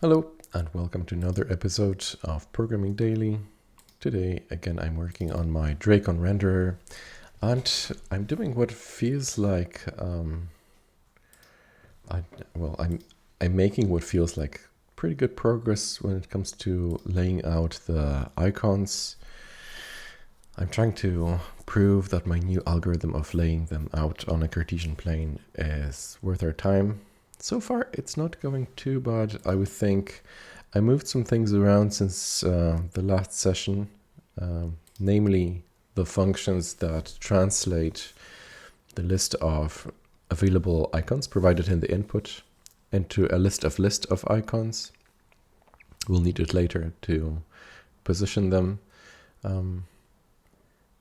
Hello and welcome to another episode of Programming Daily. Today again I'm working on my drakon-renderer and I'm doing what feels like I'm making what feels like pretty good progress when it comes to laying out the icons. I'm trying to prove that my new algorithm of laying them out on a Cartesian plane is worth our time. So far, it's not going too bad. I would think I moved some things around since the last session, namely the functions that translate the list of available icons provided in the input into a list of icons. We'll need it later to position them.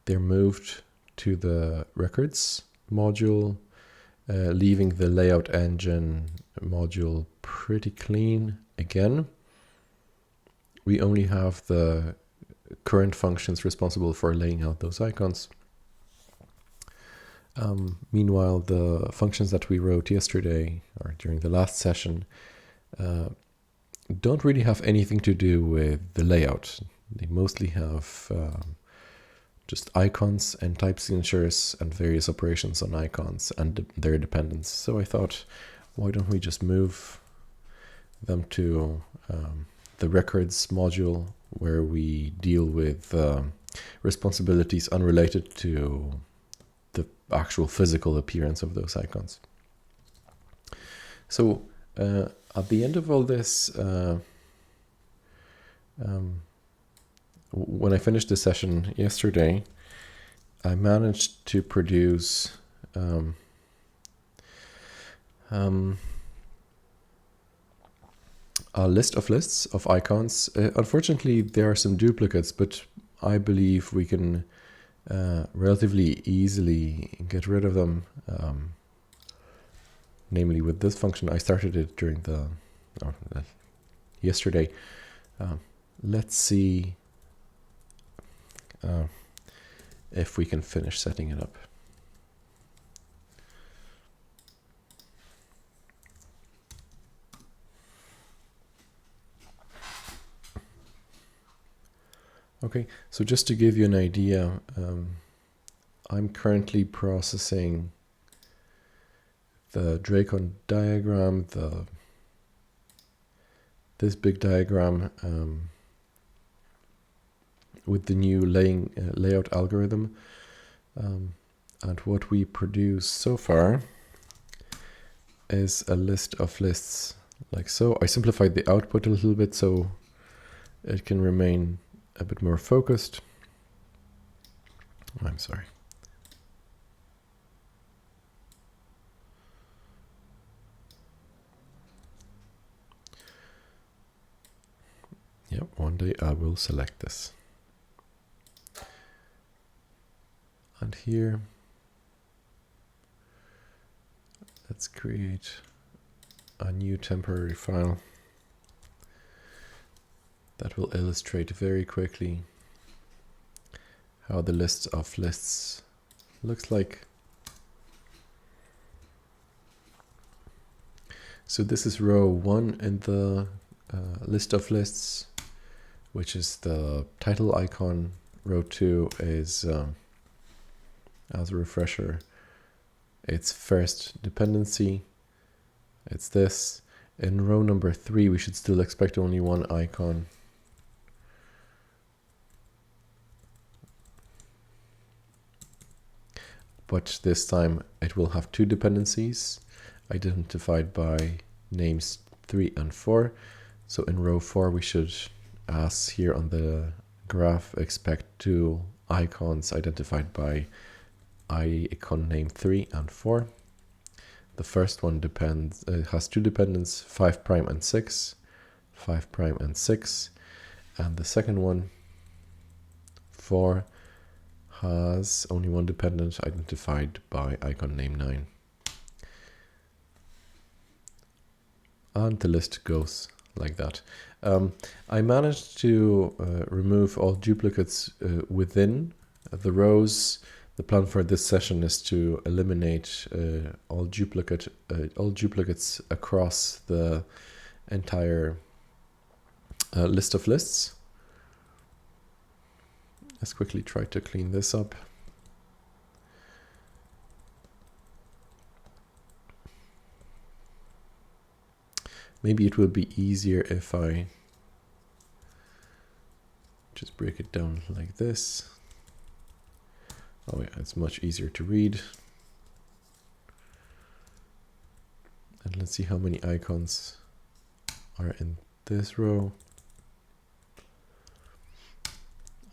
They're moved to the records module, leaving the layout engine module pretty clean again. We only have the current functions responsible for laying out those icons. Meanwhile, the functions that we wrote yesterday or during the last session don't really have anything to do with the layout. They mostly have just icons and type signatures and various operations on icons and their dependents. So I thought, why don't we just move them to the records module where we deal with responsibilities unrelated to the actual physical appearance of those icons. So at the end of all this, when I finished the session yesterday, I managed to produce a list of lists of icons. Unfortunately, there are some duplicates, but I believe we can relatively easily get rid of them. Namely, with this function, I started it during yesterday. Let's see if we can finish setting it up. Okay, so just to give you an idea, I'm currently processing the drakon diagram, this big diagram with the new layout algorithm. And what we produce so far is a list of lists like so. I simplified the output a little bit so it can remain a bit more focused. I'm sorry. Yep, one day I will select this. And here, let's create a new temporary file that will illustrate very quickly how the list of lists looks like. So this is row 1 in the list of lists, which is the title icon. Row 2 is, as a refresher, its first dependency. It's this. In row number 3, we should still expect only one icon. But this time it will have two dependencies identified by names 3 and 4. So in row 4, we should, as here on the graph, expect two icons identified by icon name 3 and 4. The first one has two dependents, 5' and 6, 5' and 6. And the second one, 4, has only one dependent identified by icon name 9. And the list goes like that. I managed to remove all duplicates within the rows. The plan for this session is to eliminate all duplicates across the entire list of lists. Let's quickly try to clean this up. Maybe it will be easier if I just break it down like this. Oh yeah, it's much easier to read. And let's see how many icons are in this row.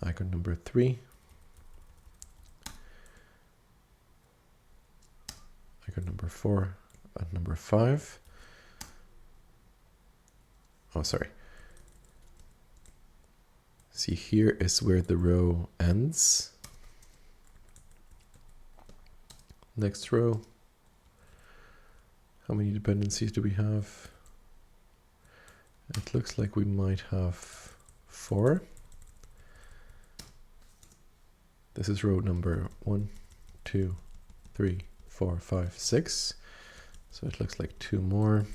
Icon number 3. Icon number 4 and number 5. Oh, sorry. See, here is where the row ends. Next row. How many dependencies do we have? It looks like we might have 4. This is row number 1, 2, 3, 4, 5, 6. So it looks like 2 more.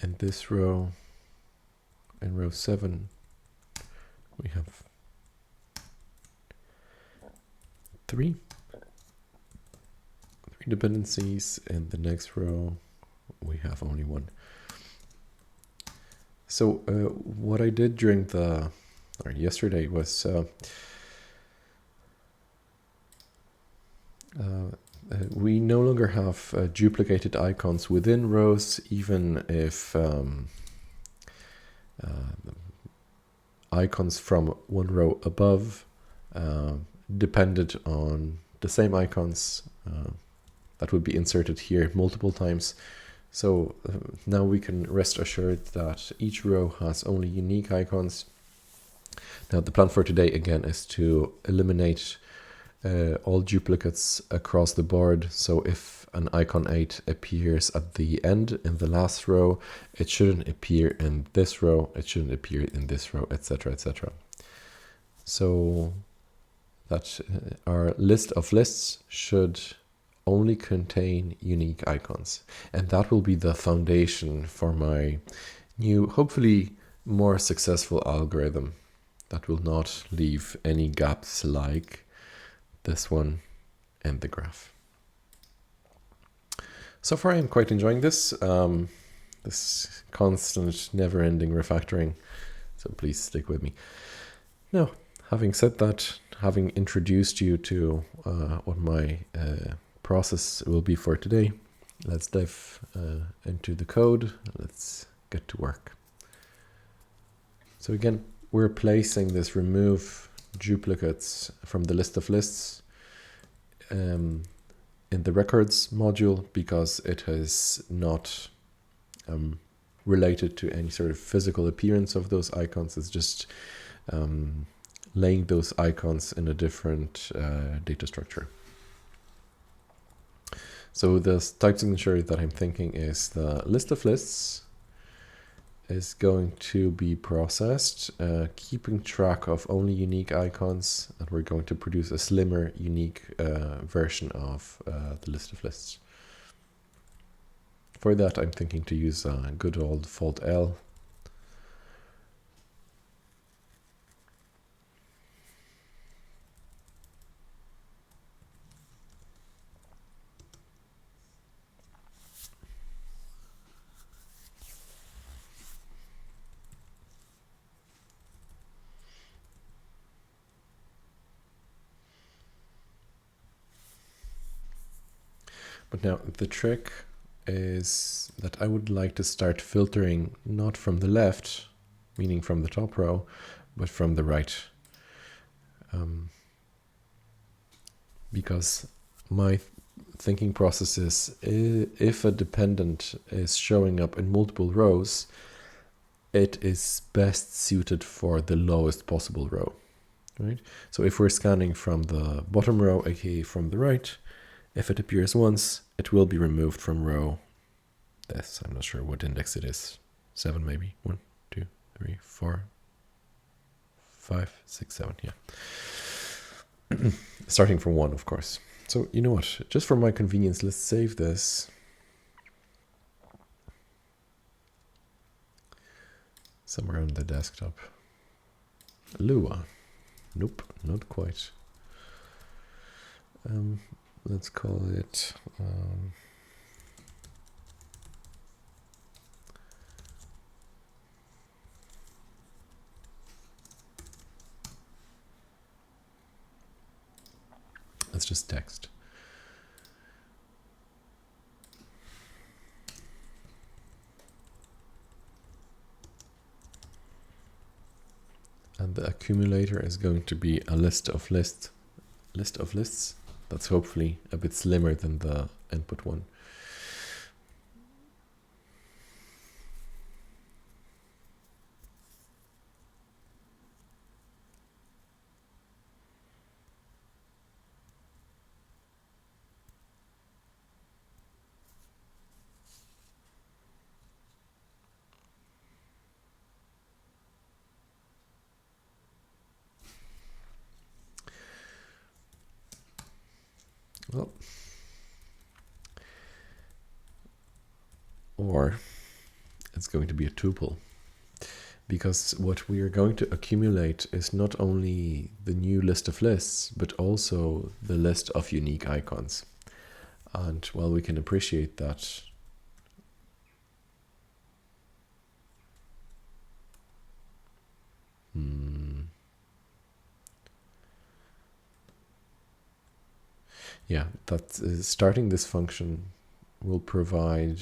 And this row, in row 7, we have 3 dependencies. In the next row, we have only 1. So what I did during yesterday was we no longer have duplicated icons within rows, even if icons from one row above depended on the same icons that would be inserted here multiple times. So now we can rest assured that each row has only unique icons. Now the plan for today again is to eliminate all duplicates across the board. So if an icon 8 appears at the end in the last row, it shouldn't appear in this row, it shouldn't appear in this row, etc., etc. So that our list of lists should only contain unique icons. And that will be the foundation for my new, hopefully more successful algorithm that will not leave any gaps like this one and the graph. So far I'm quite enjoying this, this constant never-ending refactoring, so please stick with me. Now, having said that, having introduced you to what my process will be for today, let's dive into the code. Let's get to work. So again, we're placing this remove duplicates from the list of lists in the records module because it is not related to any sort of physical appearance of those icons. It's just laying those icons in a different data structure. So the type signature that I'm thinking is the list of lists is going to be processed, keeping track of only unique icons, and we're going to produce a slimmer, unique version of the list of lists. For that, I'm thinking to use a good old default L. But now the trick is that I would like to start filtering not from the left, meaning from the top row, but from the right. Because my thinking process is if a dependent is showing up in multiple rows, it is best suited for the lowest possible row, right? So if we're scanning from the bottom row, aka from the right, if it appears once, it will be removed from row this. I'm not sure what index it is. 7 maybe. 1, 2, 3, 4, 5, 6, 7. Yeah. Starting from 1, of course. So you know what? Just for my convenience, let's save this. somewhere on the desktop. Lua. Nope, not quite. Let's call it let's just text. And the accumulator is going to be a list of lists. That's hopefully a bit slimmer than the input one. Well, or it's going to be a tuple, because what we are going to accumulate is not only the new list of lists, but also the list of unique icons. And while we can appreciate that yeah, that starting this function will provide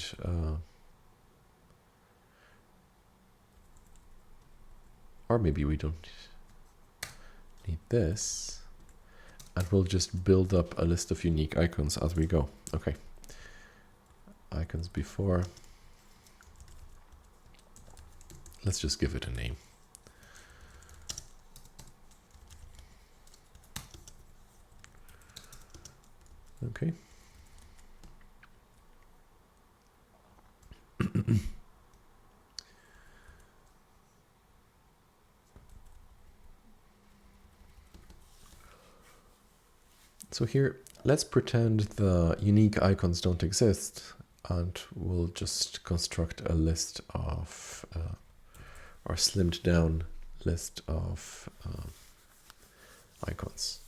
or maybe we don't need this, and we'll just build up a list of unique icons as we go. Okay, icons before, let's just give it a name. Okay. So here, let's pretend the unique icons don't exist, and we'll just construct a list of, or slimmed down list of icons.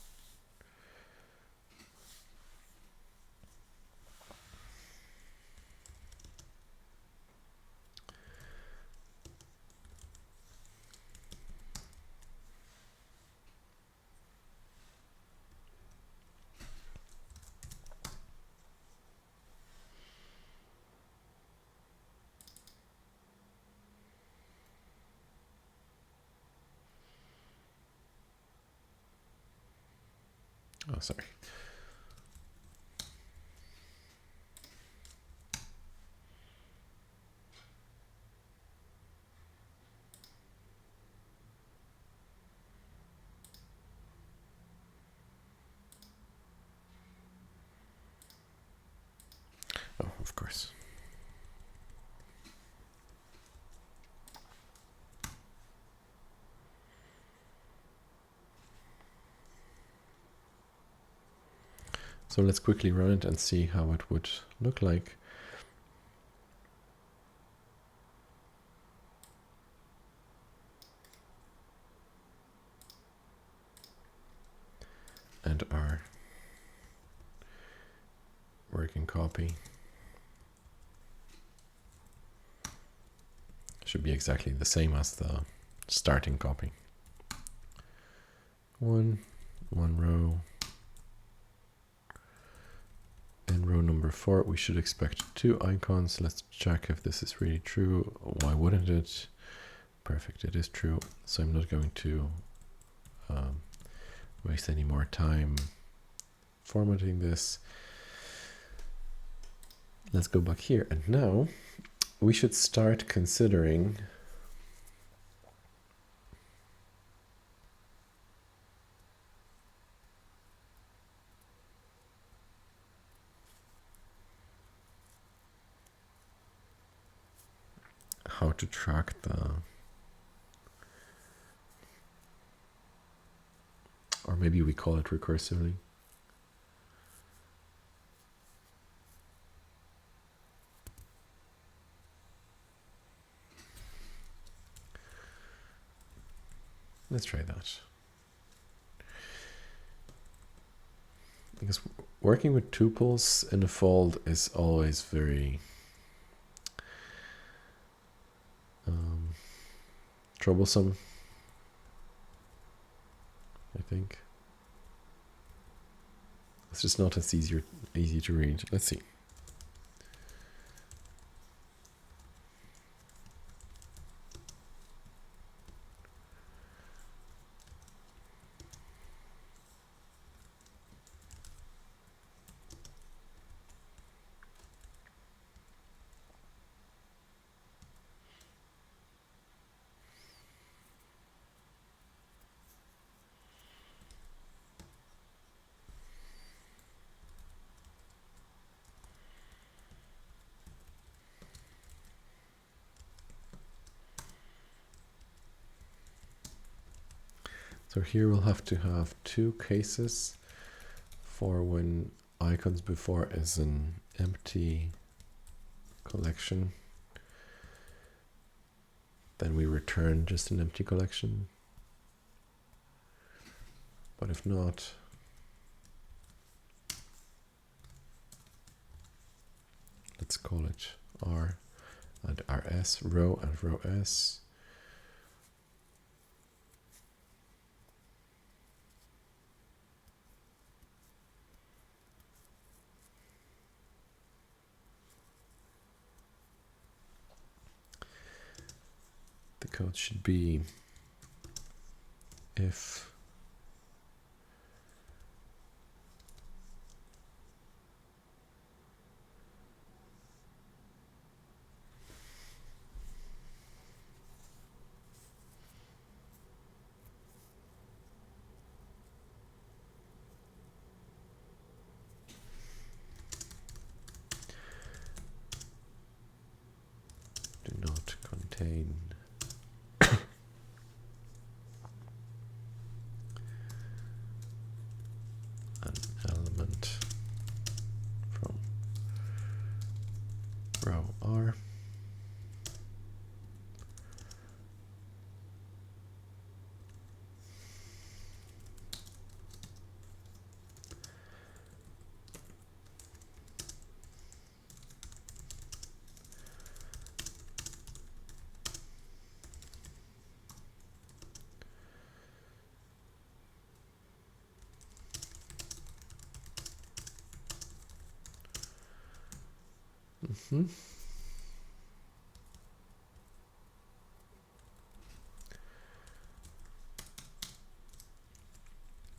Oh, sorry. Oh, of course. So let's quickly run it and see how it would look like. And our working copy should be exactly the same as the starting copy. One row. In row number 4, we should expect 2 icons. Let's check if this is really true. Why wouldn't it? Perfect, it is true. So I'm not going to waste any more time formatting this. Let's go back here, and now we should start considering how to track the, or maybe we call it recursively. Let's try that. Because working with tuples in a fold is always very troublesome, I think. It's just not as easy to read. Let's see. So here we'll have to have two cases for when icons before is an empty collection. Then we return just an empty collection. But if not, let's call it R and RS, row and row S. The code should be if do not contain an element from row R.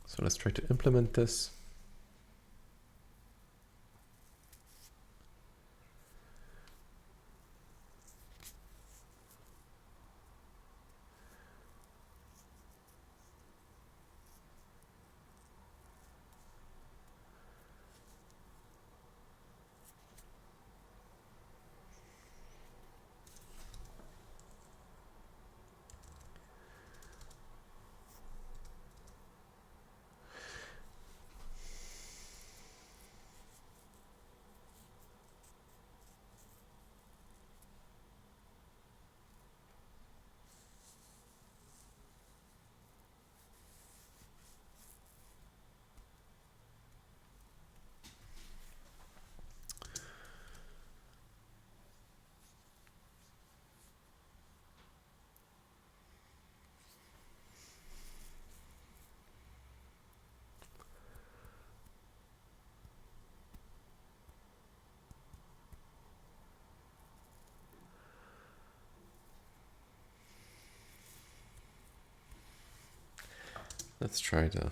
So let's try to implement this. Let's try to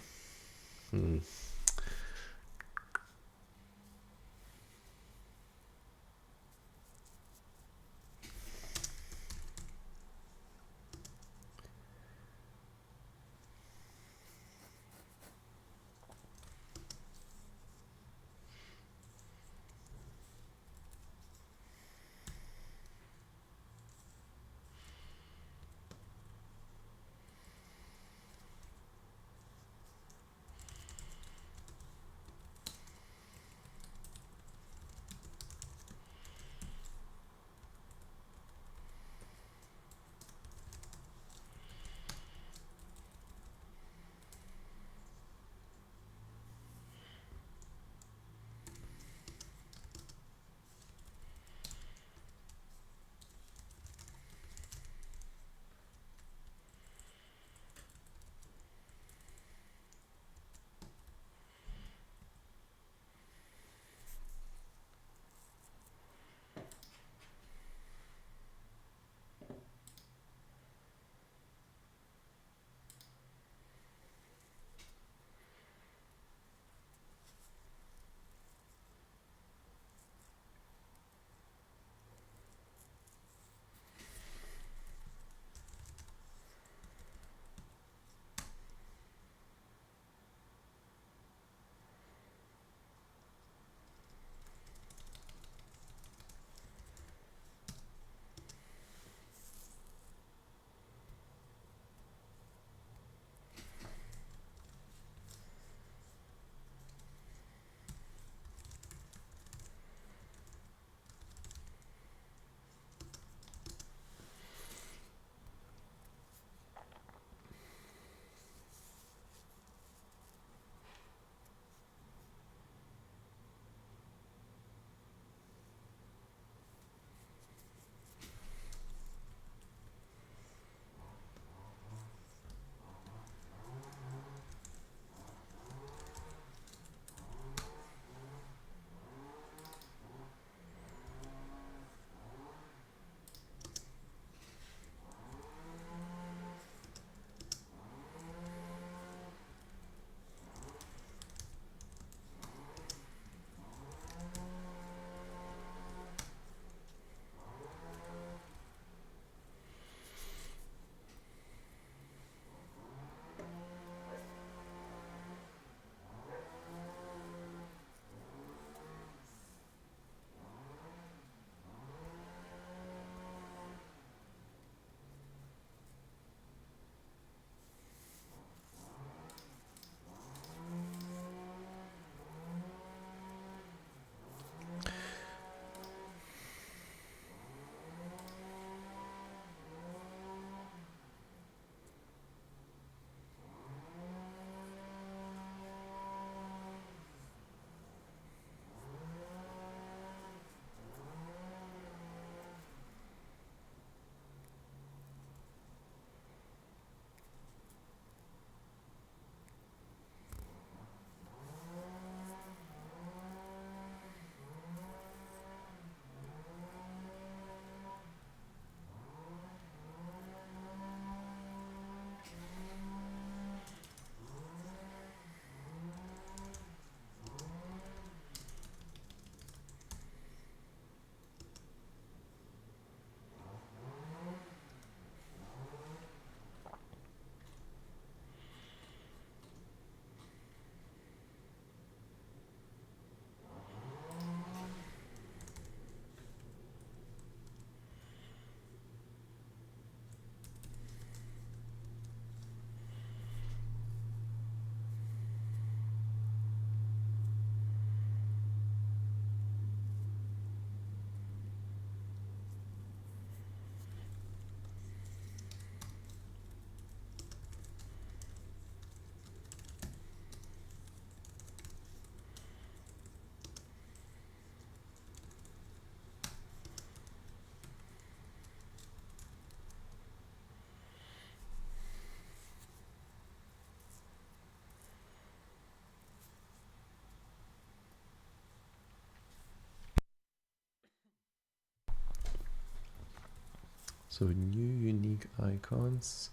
So new unique icons.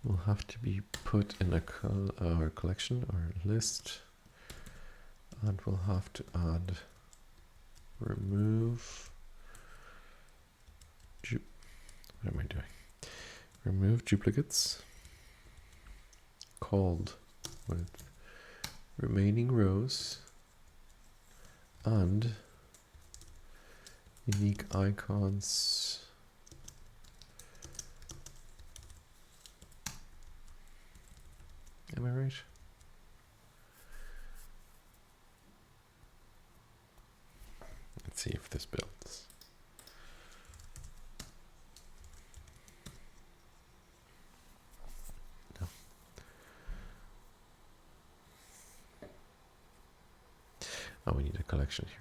Will have to be put in a collection or list, and we'll have to add remove. What am I doing? Remove duplicates called with remaining rows and unique icons. Am I right? Let's see if this builds. No. Oh, we need a collection here.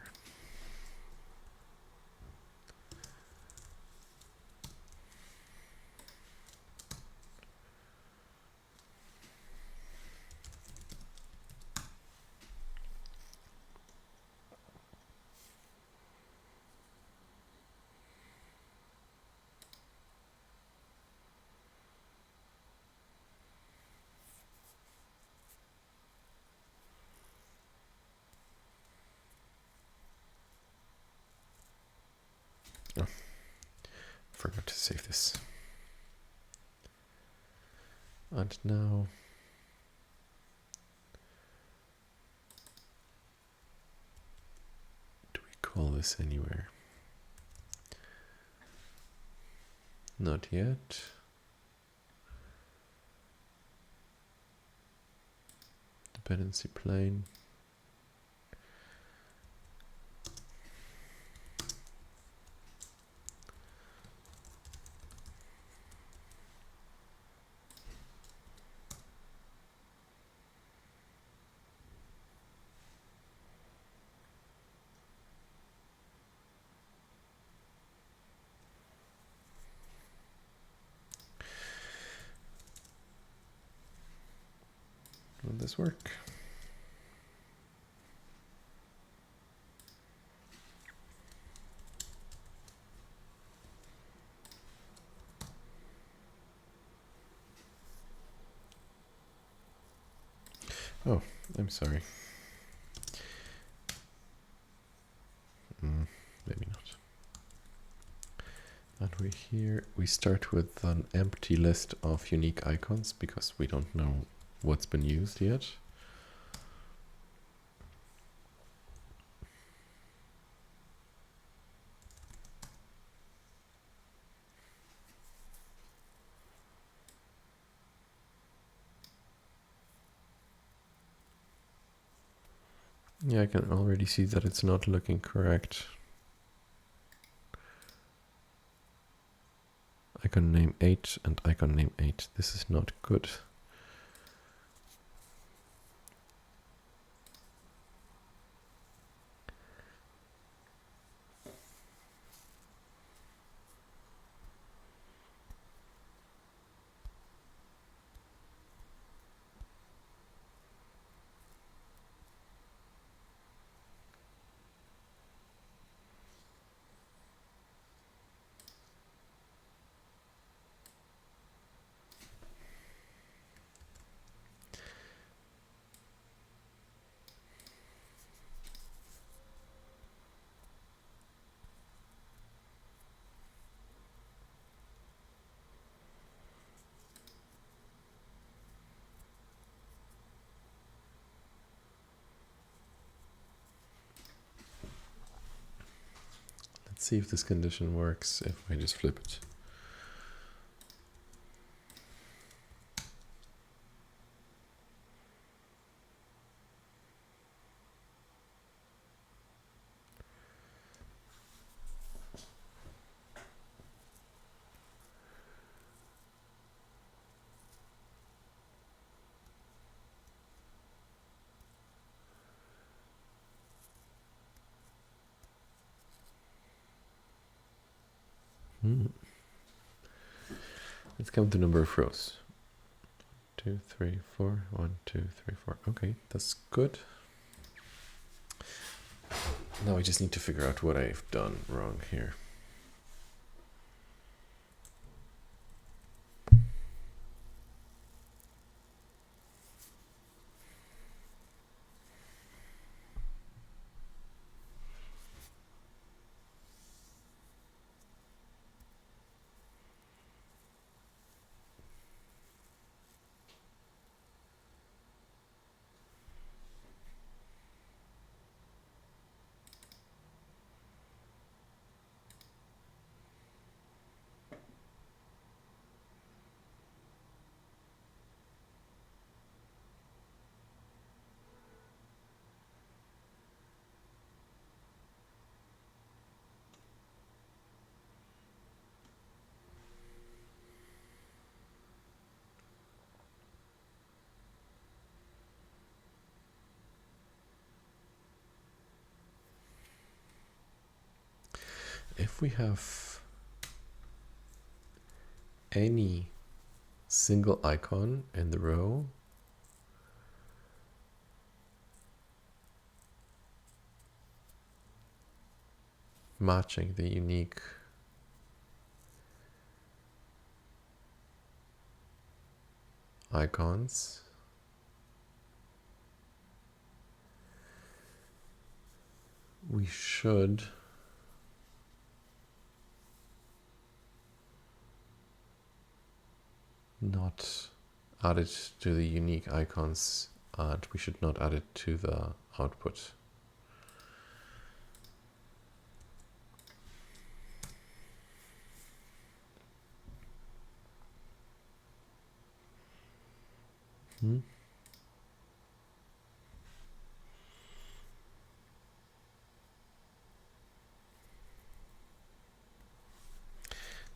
Oh, forgot to save this. And now do we call this anywhere? Not yet. Dependency plane. Will this work? Oh, I'm sorry. Maybe not. And we start with an empty list of unique icons because we don't know what's been used yet. Yeah, I can already see that it's not looking correct. Icon name 8 and icon name 8. This is not good. Let's see if this condition works if I just flip it. Let's count the number of rows. 2, 3, 4. 1, 2, 3, 4. Okay, that's good. Now I just need to figure out what I've done wrong here. If we have any single icon in the row, matching the unique icons, we should not add it to the unique icons, and we should not add it to the output.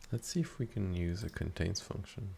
Let's see if we can use a contains function.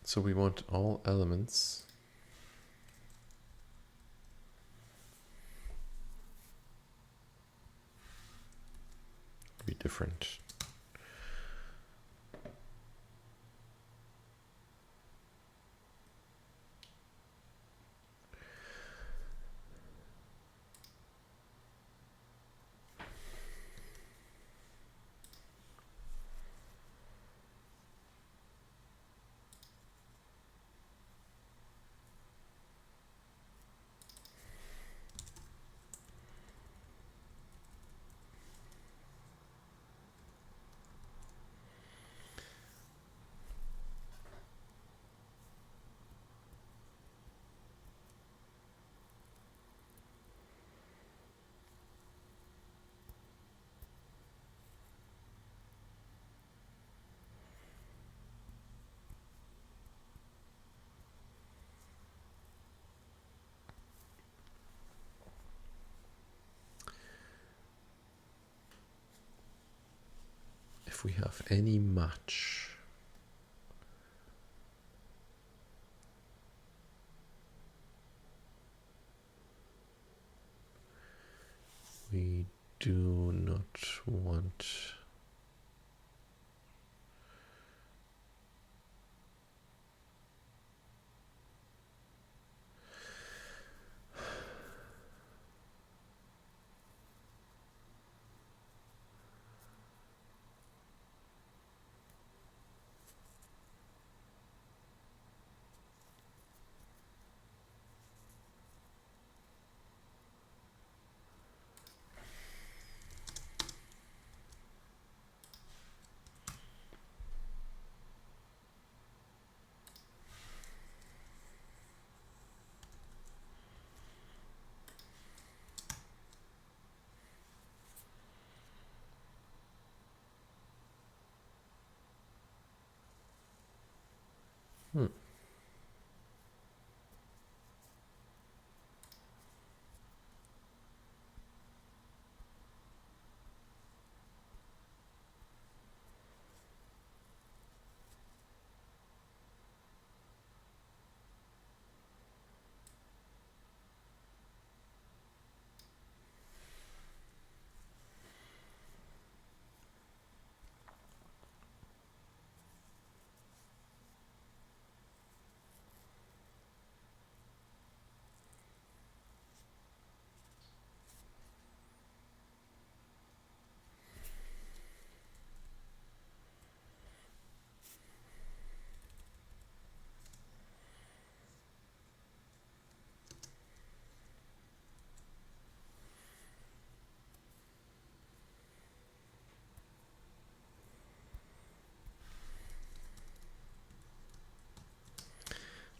So we want all elements to be different. If we have any match, we do not want Hmm.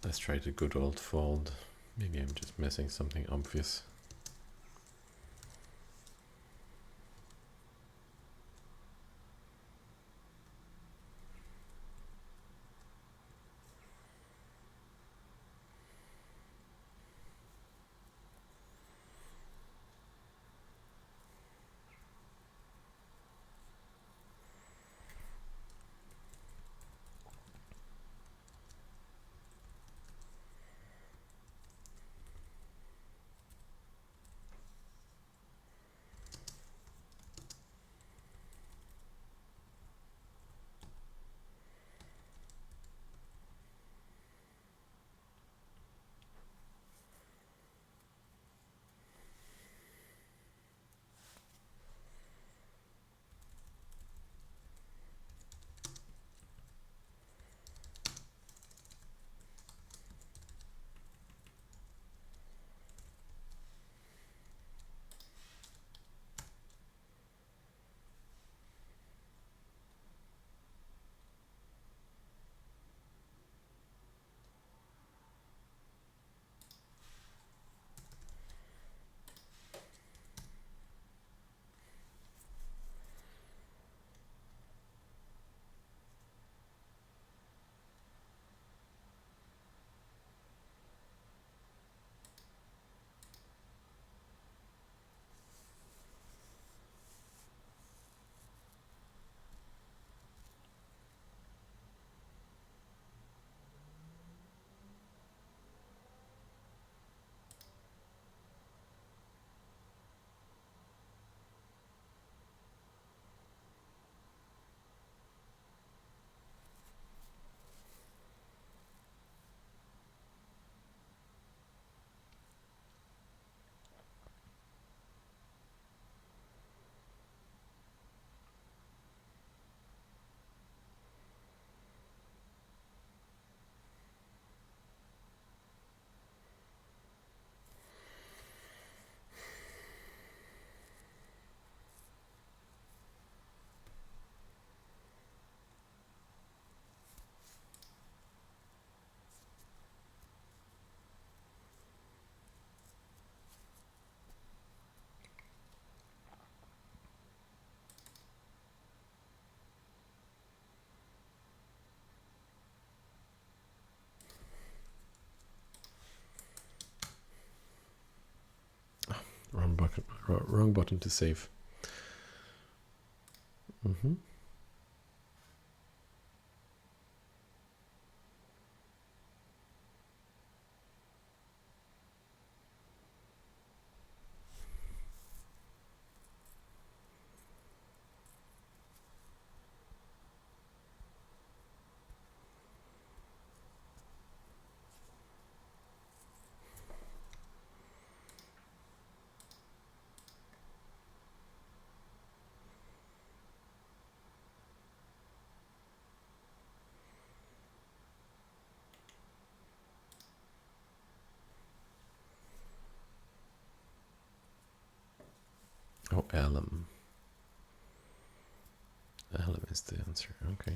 Let's try the good old fold. Maybe I'm just missing something obvious. Wrong button to save. Oh, alum. Alum is the answer. Okay.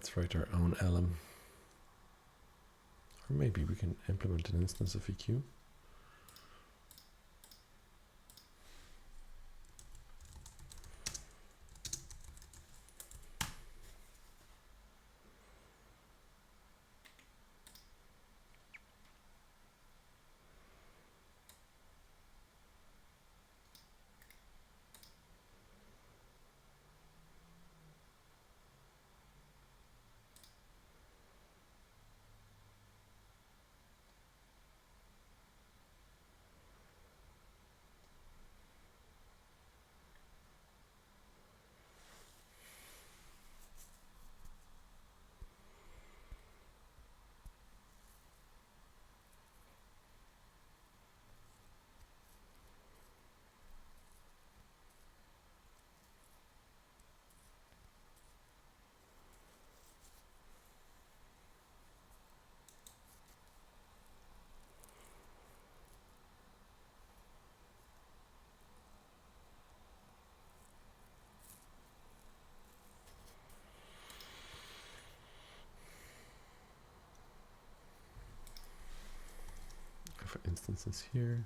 Let's write our own elem. Or maybe we can implement an instance of EQ. For instances here.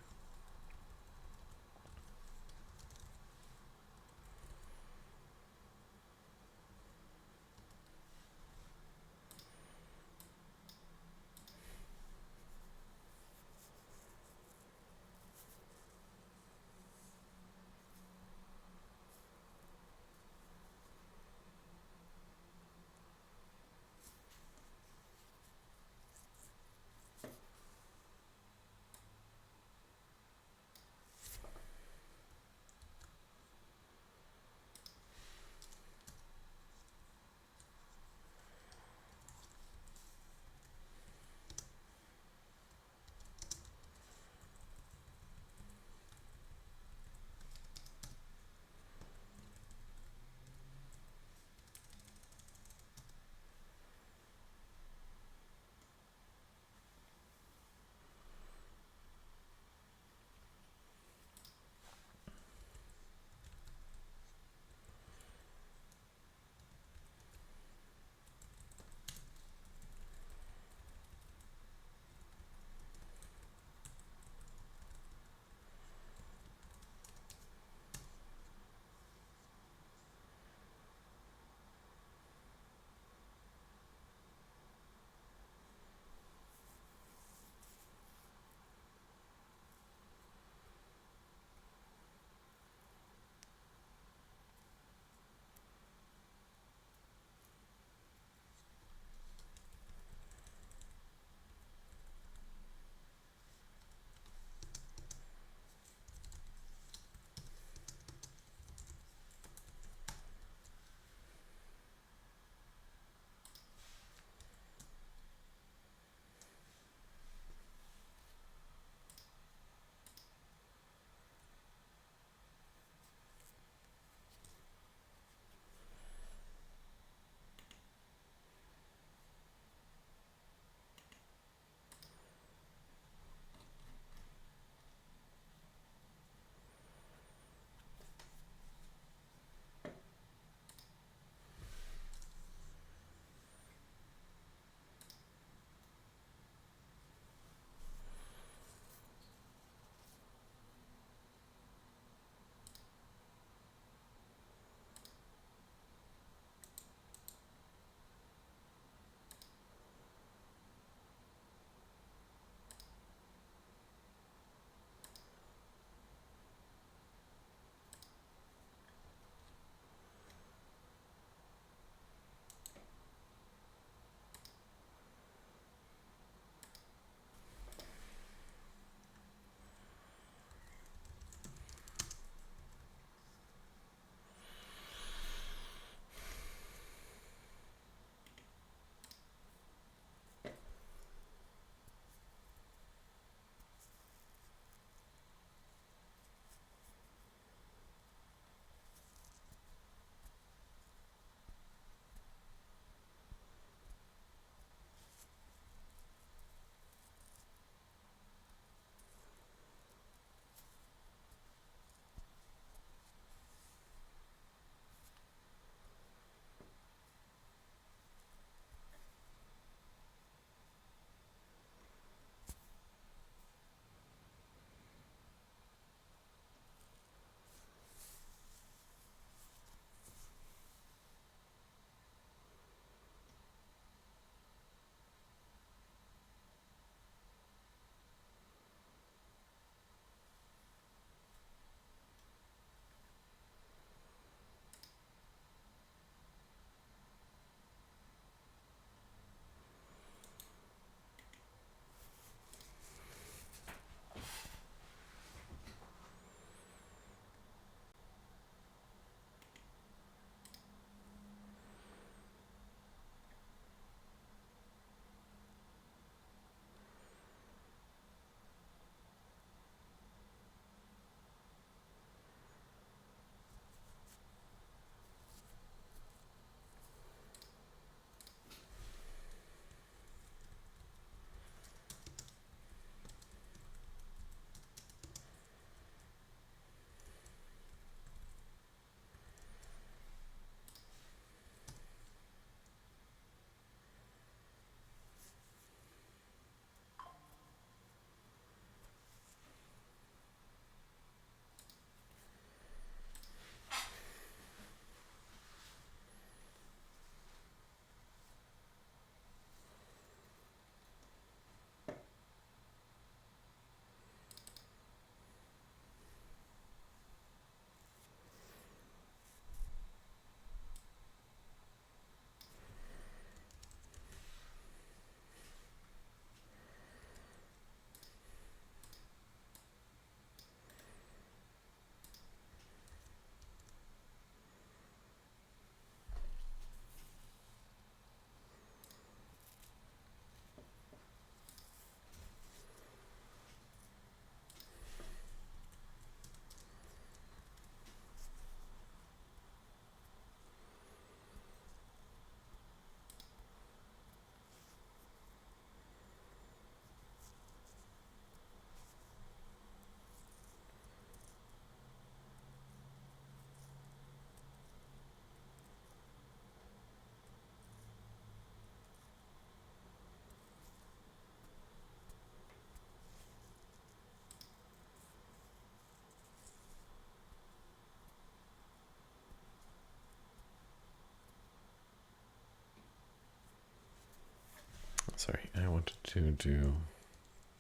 Sorry, I wanted to do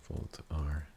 fold R.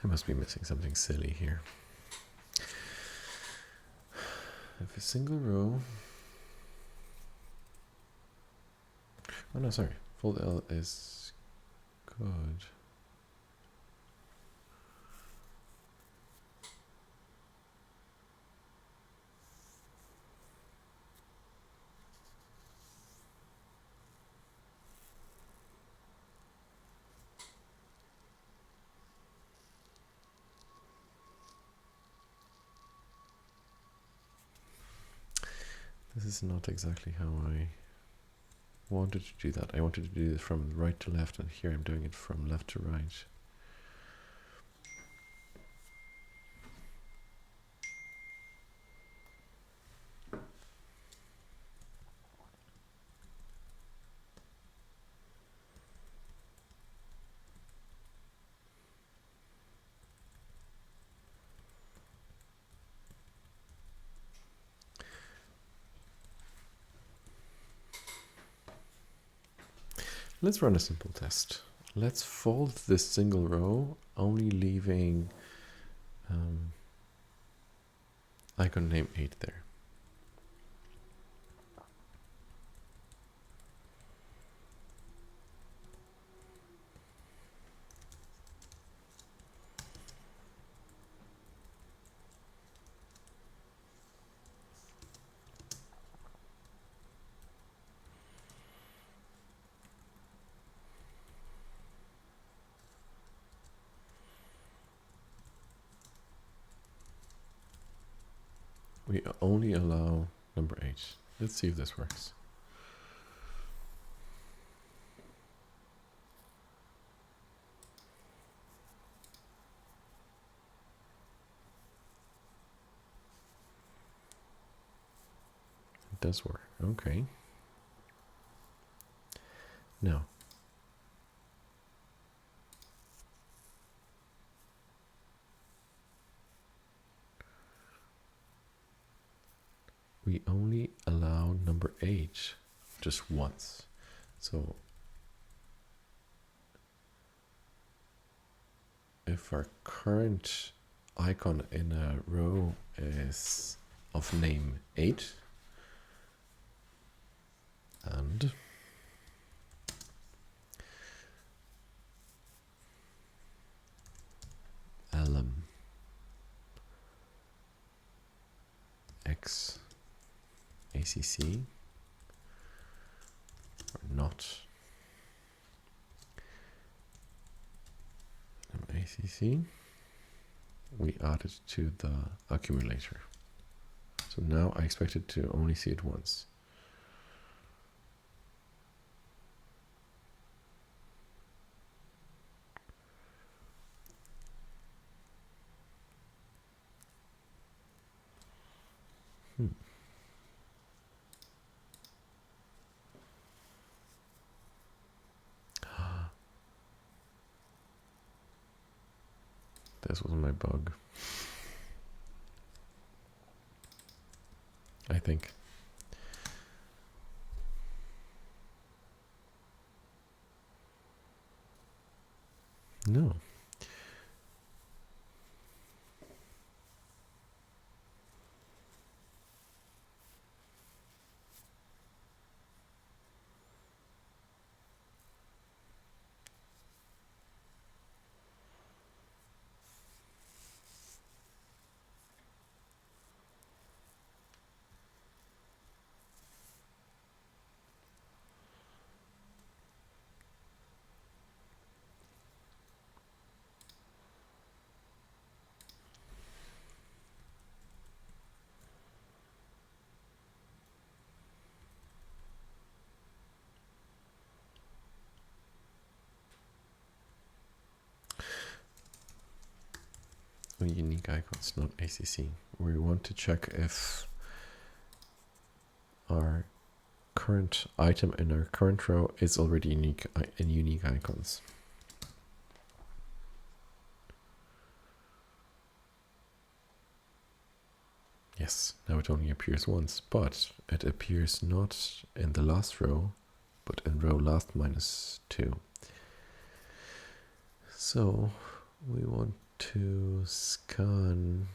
I must be missing something silly here. If a single row. Oh no, sorry. Fold L is good. This is not exactly how I wanted to do that. I wanted to do this from right to left, and here I'm doing it from left to right. Let's run a simple test. Let's fold this single row, only leaving icon name 8 there. We only allow number 8. Let's see if this works. It does work. Okay. Now, we only allow number 8 just once. So if our current icon in a row is of name 8 and lm x acc or not acc, we add it to the accumulator. So now I expect it to only see it once. This was my bug, I think. No. unique icons, not ACC. We want to check if our current item in our current row is already unique icons. Yes, now it only appears once, but it appears not in the last row, but in row last minus 2. So we want to scan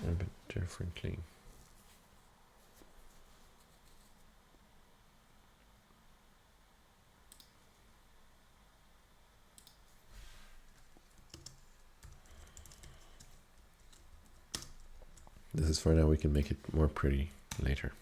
a bit differently. This is for now, we can make it more pretty later.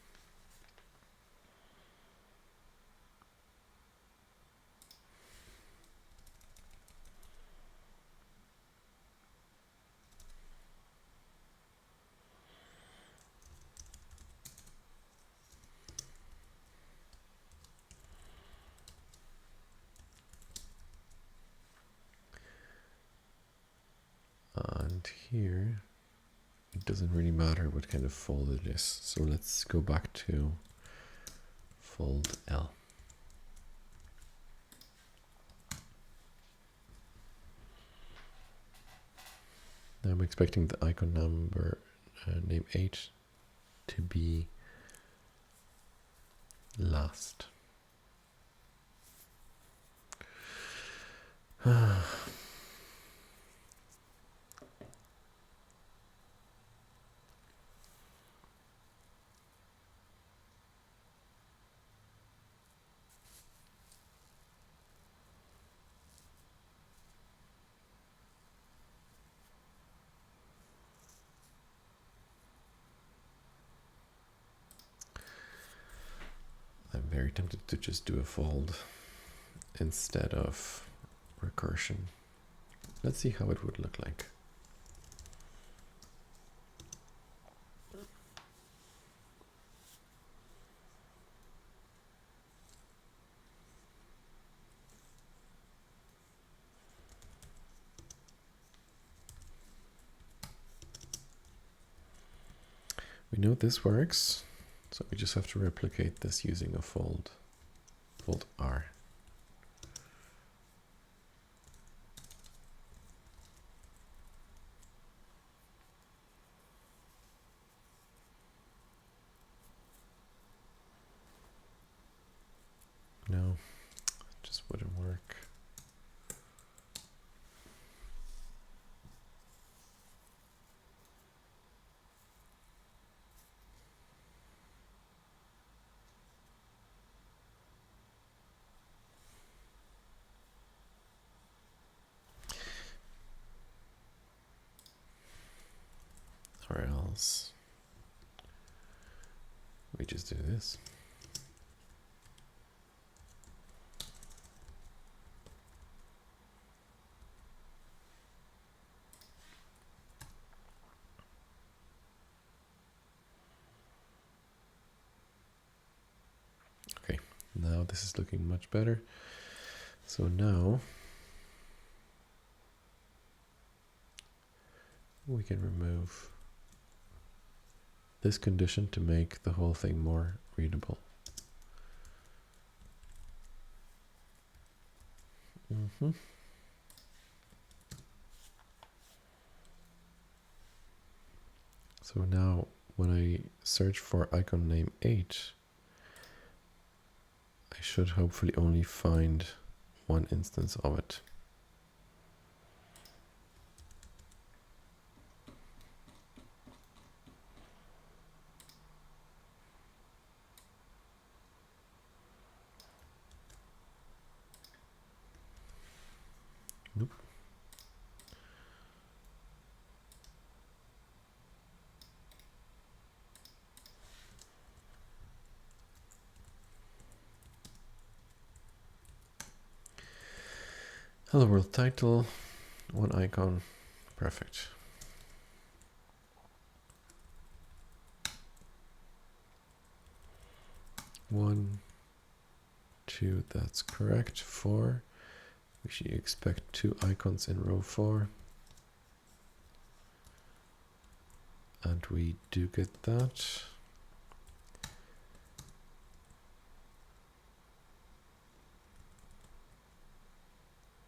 And here, it doesn't really matter what kind of fold it is. So let's go back to fold L. Now I'm expecting the icon number name 8 to be last. I'm very tempted to just do a fold instead of recursion. Let's see how it would look like. We know this works, so we just have to replicate this using a fold R. No, it just wouldn't work. Or else we just do this. Okay, now this is looking much better. So now we can remove this condition to make the whole thing more readable. So now when I search for icon name 8, I should hopefully only find one instance of it. Nope. Hello world title. One icon, perfect. One, two, that's correct. 4. We should expect 2 icons in row 4. And we do get that.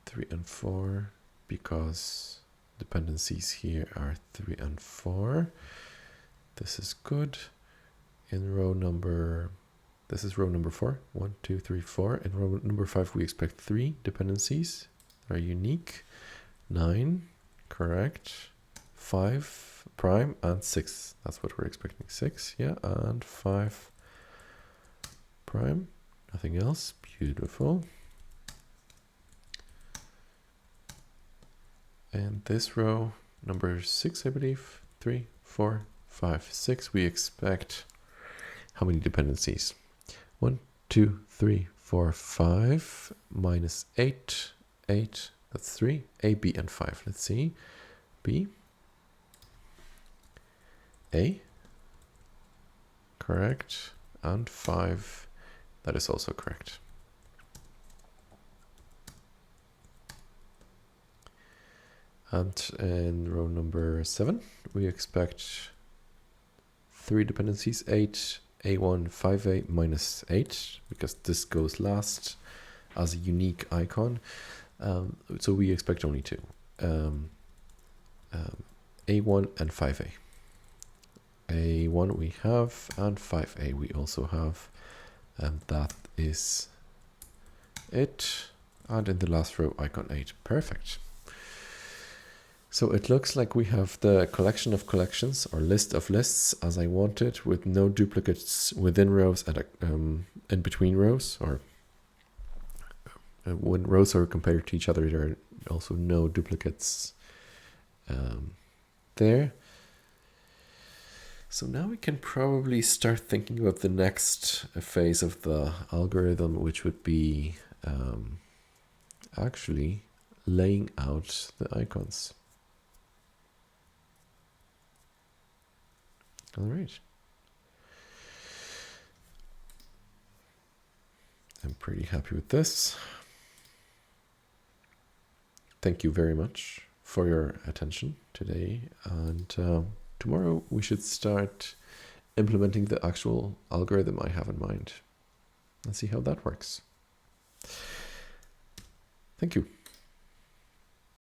Three and 4, because dependencies here are 3 and 4. This is good. In row number, this is row number 4. 1, 2, 3, 4. In row number 5, we expect 3 dependencies. They're unique. 9, correct. 5 prime and 6. That's what we're expecting. 6, yeah, and 5 prime. Nothing else. Beautiful. And this row, number 6, I believe. 3, 4, 5, 6. We expect how many dependencies? 1, 2, 3, 4, 5, minus 8, 8. That's 3. A, B, and 5. Let's see. B. A. Correct. And 5. That is also correct. And in row number 7, we expect 3 dependencies, 8, A1, 5A, minus 8, because this goes last as a unique icon. So we expect only 2. A1 and 5A. A1 we have, and 5A we also have. And that is it. And in the last row, icon 8. Perfect. So it looks like we have the collection of collections or list of lists as I wanted, with no duplicates within rows and in between rows, or when rows are compared to each other, there are also no duplicates there. So now we can probably start thinking about the next phase of the algorithm, which would be actually laying out the icons. All right. I'm pretty happy with this. Thank you very much for your attention today. And tomorrow we should start implementing the actual algorithm I have in mind. Let's see how that works. Thank you.